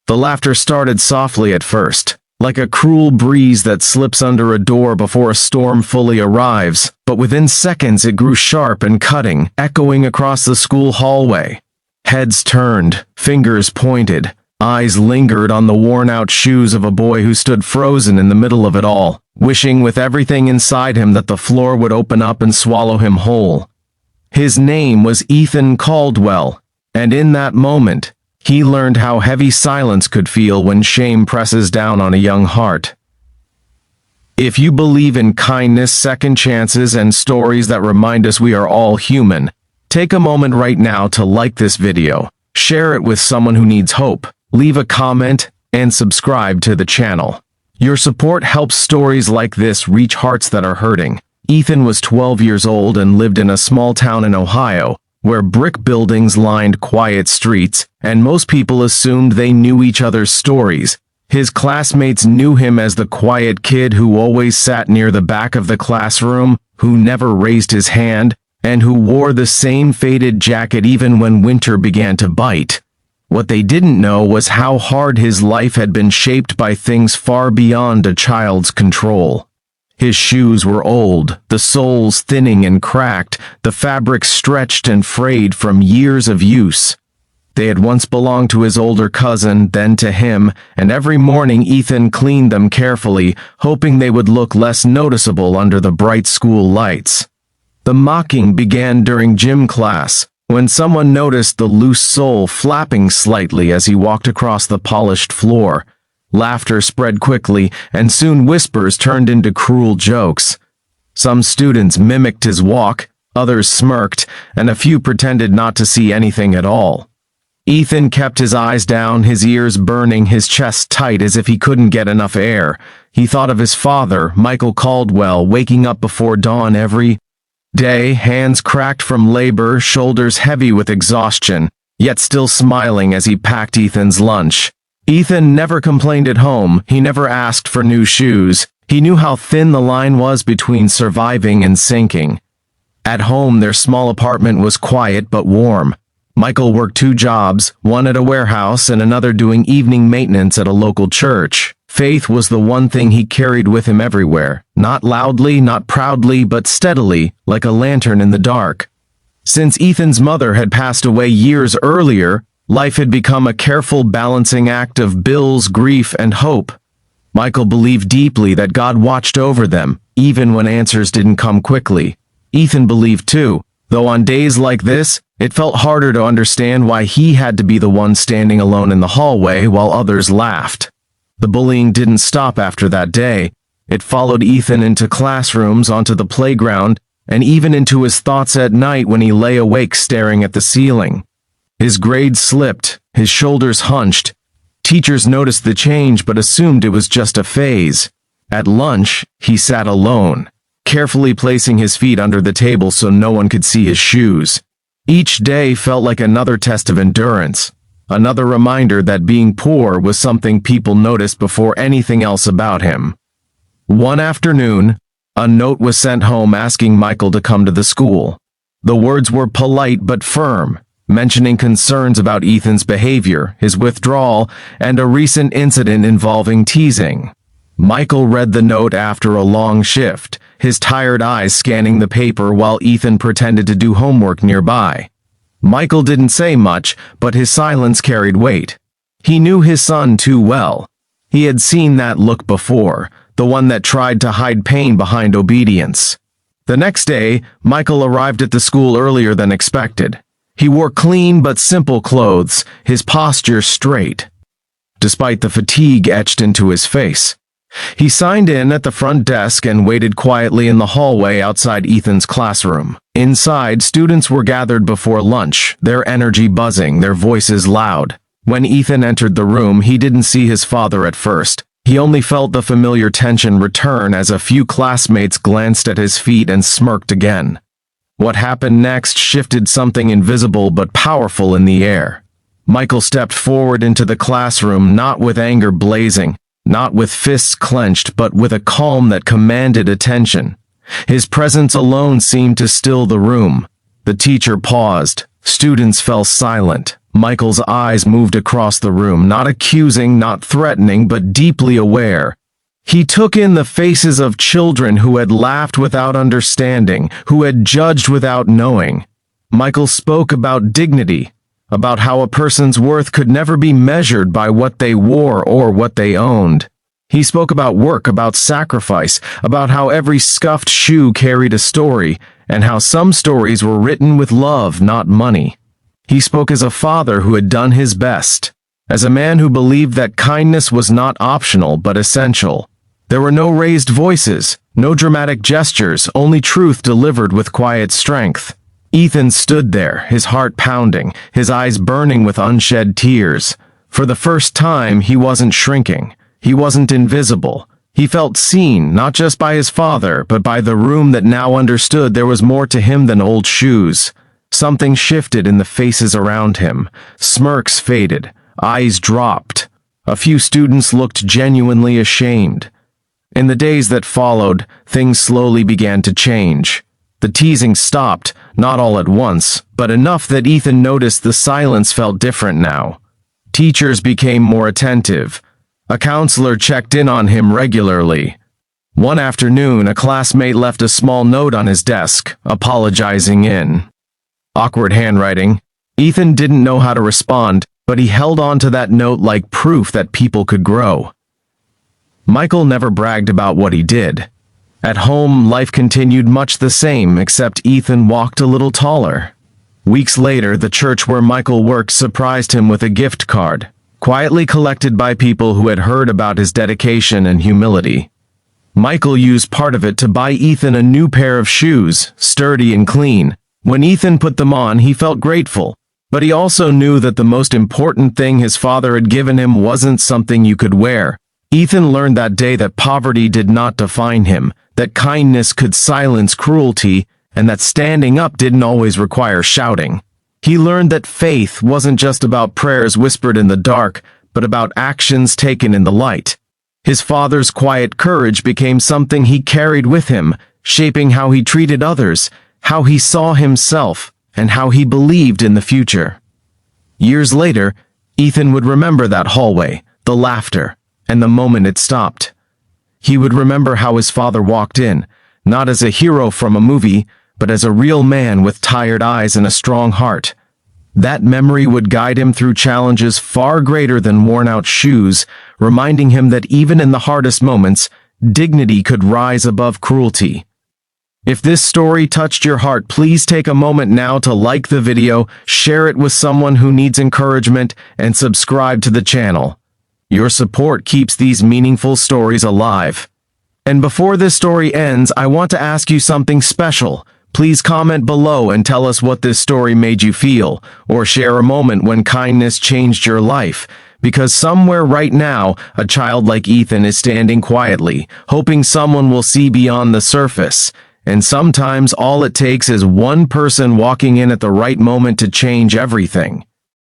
The laughter started softly at first, like a cruel breeze that slips under a door before a storm fully arrives, but within seconds it grew sharp and cutting, echoing across the school hallway. Heads turned, fingers pointed, eyes lingered on the worn-out shoes of a boy who stood frozen in the middle of it all, wishing with everything inside him that the floor would open up and swallow him whole. His name was Ethan Caldwell, and in that moment, he learned how heavy silence could feel when shame presses down on a young heart. If you believe in kindness, second chances, and stories that remind us we are all human, take a moment right now to like this video, share it with someone who needs hope, leave a comment, and subscribe to the channel. Your support helps stories like this reach hearts that are hurting. Ethan was 12 years old and lived in a small town in Ohio, where brick buildings lined quiet streets, and most people assumed they knew each other's stories. His classmates knew him as the quiet kid who always sat near the back of the classroom, who never raised his hand, and who wore the same faded jacket even when winter began to bite. What they didn't know was how hard his life had been shaped by things far beyond a child's control. His shoes were old, the soles thinning and cracked, the fabric stretched and frayed from years of use. They had once belonged to his older cousin, then to him, and every morning Ethan cleaned them carefully, hoping they would look less noticeable under the bright school lights. The mocking began during gym class, when someone noticed the loose sole flapping slightly as he walked across the polished floor. Laughter spread quickly, and soon whispers turned into cruel jokes. Some students mimicked his walk, others smirked, and a few pretended not to see anything at all. Ethan kept his eyes down, his ears burning, his chest tight as if he couldn't get enough air. He thought of his father, Michael Caldwell, waking up before dawn every day, hands cracked from labor, shoulders heavy with exhaustion, yet still smiling as he packed Ethan's lunch. Ethan never complained at home. He never asked for new shoes. He knew how thin the line was between surviving and sinking. At home, their small apartment was quiet but warm. Michael worked 2 jobs, one at a warehouse and another doing evening maintenance at a local church. Faith was the one thing he carried with him everywhere, not loudly, not proudly, but steadily, like a lantern in the dark. Since Ethan's mother had passed away years earlier, life had become a careful balancing act of bills, grief, and hope. Michael believed deeply that God watched over them, even when answers didn't come quickly. Ethan believed too, though on days like this, it felt harder to understand why he had to be the one standing alone in the hallway while others laughed. The bullying didn't stop after that day. It followed Ethan into classrooms, onto the playground, and even into his thoughts at night when he lay awake staring at the ceiling. His grades slipped, his shoulders hunched. Teachers noticed the change but assumed it was just a phase. At lunch, he sat alone, carefully placing his feet under the table so no one could see his shoes. Each day felt like another test of endurance, another reminder that being poor was something people noticed before anything else about him. One afternoon, a note was sent home asking Michael to come to the school. The words were polite but firm, mentioning concerns about Ethan's behavior, his withdrawal, and a recent incident involving teasing. Michael read the note after a long shift, his tired eyes scanning the paper while Ethan pretended to do homework nearby. Michael didn't say much, but his silence carried weight. He knew his son too well. He had seen that look before, the one that tried to hide pain behind obedience. The next day, Michael arrived at the school earlier than expected. He wore clean but simple clothes, his posture straight, despite the fatigue etched into his face. He signed in at the front desk and waited quietly in the hallway outside Ethan's classroom. Inside, students were gathered before lunch, their energy buzzing, their voices loud. When Ethan entered the room, he didn't see his father at first. He only felt the familiar tension return as a few classmates glanced at his feet and smirked again. What happened next shifted something invisible but powerful in the air. Michael stepped forward into the classroom, not with anger blazing, not with fists clenched, but with a calm that commanded attention. His presence alone seemed to still the room. The teacher paused, Students fell silent. Michael's eyes moved across the room, not accusing, not threatening, but deeply aware. He took in the faces of children who had laughed without understanding, who had judged without knowing. Michael spoke about dignity, about how a person's worth could never be measured by what they wore or what they owned. He spoke about work, about sacrifice, about how every scuffed shoe carried a story, and how some stories were written with love, not money. He spoke as a father who had done his best, as a man who believed that kindness was not optional but essential. There were no raised voices, no dramatic gestures, only truth delivered with quiet strength. Ethan stood there, his heart pounding, his eyes burning with unshed tears. For the first time, he wasn't shrinking. He wasn't invisible. He felt seen, not just by his father, but by the room that now understood there was more to him than old shoes. Something shifted in the faces around him. Smirks faded. Eyes dropped. A few students looked genuinely ashamed. In the days that followed, things slowly began to change. The teasing stopped, not all at once, but enough that Ethan noticed the silence felt different now. Teachers became more attentive. A counselor checked in on him regularly. One afternoon, a classmate left a small note on his desk, apologizing in awkward handwriting. Ethan didn't know how to respond, but he held on to that note like proof that people could grow. Michael never bragged about what he did. At home, life continued much the same, except Ethan walked a little taller. Weeks later, the church where Michael worked surprised him with a gift card, quietly collected by people who had heard about his dedication and humility. Michael used part of it to buy Ethan a new pair of shoes, sturdy and clean. When Ethan put them on, he felt grateful, but he also knew that the most important thing his father had given him wasn't something you could wear. Ethan learned that day that poverty did not define him, that kindness could silence cruelty, and that standing up didn't always require shouting. He learned that faith wasn't just about prayers whispered in the dark, but about actions taken in the light. His father's quiet courage became something he carried with him, shaping how he treated others, how he saw himself, and how he believed in the future. Years later, Ethan would remember that hallway, the laughter, and the moment it stopped. He would remember how his father walked in, not as a hero from a movie, but as a real man with tired eyes and a strong heart. That memory would guide him through challenges far greater than worn-out shoes, reminding him that even in the hardest moments, dignity could rise above cruelty. If this story touched your heart, please take a moment now to like the video, share it with someone who needs encouragement, and subscribe to the channel. Your support keeps these meaningful stories alive. And before this story ends, I want to ask you something special. Please comment below and tell us what this story made you feel, or share a moment when kindness changed your life. Because somewhere right now, a child like Ethan is standing quietly, hoping someone will see beyond the surface. And sometimes all it takes is one person walking in at the right moment to change everything.